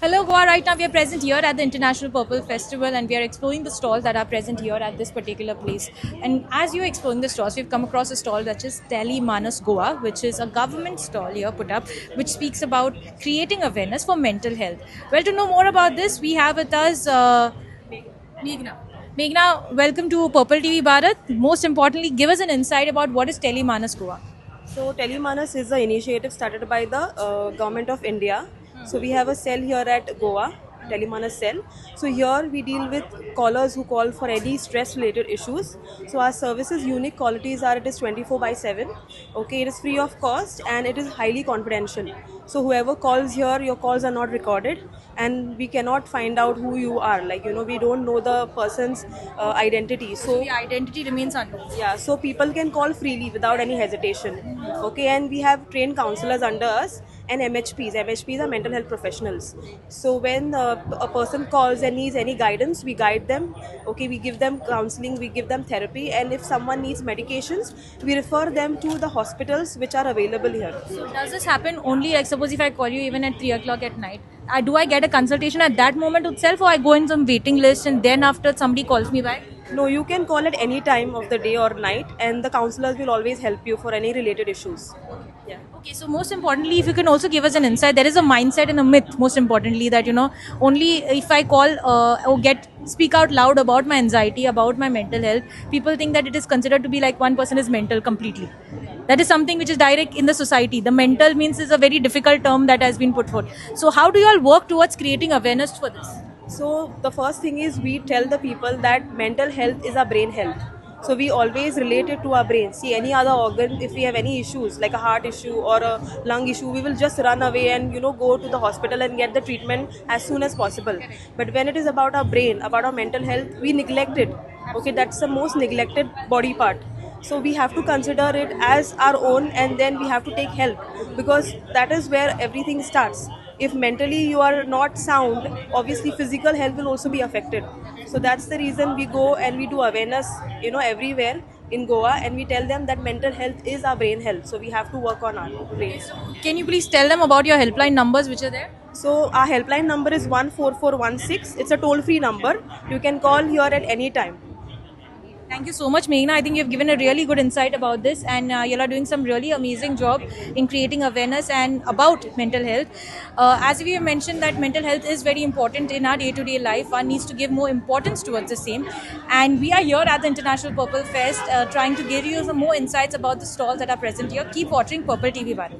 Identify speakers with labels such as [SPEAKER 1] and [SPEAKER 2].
[SPEAKER 1] Hello Goa, right now we are present here at the International Purple Festival and we are exploring the stalls that are present here at this particular place. And as you're exploring the stalls, we've come across a stall that is Tele Manas Goa, which is a government stall here put up, which speaks about creating awareness for mental health. Well, to know more about this, we have with us Meghna. Meghna, welcome to Purple TV Bharat. Most importantly, give us an insight about what is Tele Manas Goa.
[SPEAKER 2] So Telemanas is the initiative started by the government of India. So we have a cell here at Goa, Telemanas cell. So here we deal with callers who call for any stress related issues. So our services unique qualities are it is 24 by 7. Okay, it is free of cost and it is highly confidential. So whoever calls here, your calls are not recorded and we cannot find out who you are. Like, we don't know the person's identity. So
[SPEAKER 1] The identity remains unknown.
[SPEAKER 2] yeah, so people can call freely without any hesitation. Okay, and we have trained counselors under us and MHPs. MHPs are mental health professionals. So when a person calls and needs any guidance, we guide them. Okay, we give them counseling, we give them therapy, and if someone needs medications, we refer them to the hospitals which are available here.
[SPEAKER 1] So does this happen only like suppose if I call you even at 3 o'clock at night? Do I get a consultation at that moment itself, or I go in some waiting list and then after somebody calls me back?
[SPEAKER 2] No, you can call at any time of the day or night, and the counselors will always help you for any related issues. Yeah.
[SPEAKER 1] Okay, so most importantly, if you can also give us an insight, there is a mindset and a myth. Most importantly, that only if I call or speak out loud about my anxiety, about my mental health, people think that it is considered to be like one person is mental completely. That is something which is direct in the society. The mental means is a very difficult term that has been put forth. So how do you all work towards creating awareness for this?
[SPEAKER 2] So the first thing is we tell the people that mental health is our brain health. So we always relate it to our brain. See, any other organ, if we have any issues like a heart issue or a lung issue, we will just run away and go to the hospital and get the treatment as soon as possible. But when it is about our brain, about our mental health, we neglect it. Okay, that's the most neglected body part. So we have to consider it as our own and then we have to take help because that is where everything starts. If mentally you are not sound, obviously physical health will also be affected. So that's the reason we go and we do awareness, everywhere in Goa, and we tell them that mental health is our brain health. So we have to work on our brain.
[SPEAKER 1] Can you please tell them about your helpline numbers which are there?
[SPEAKER 2] So our helpline number is 14416. It's a toll-free number. You can call here at any time.
[SPEAKER 1] Thank you so much, Meghna. I think you've given a really good insight about this, and you are doing some really amazing job in creating awareness and about mental health. As we have mentioned, that mental health is very important in our day-to-day life. One needs to give more importance towards the same. And we are here at the International Purple Fest, trying to give you some more insights about the stalls that are present here. Keep watching Purple TV Bharat.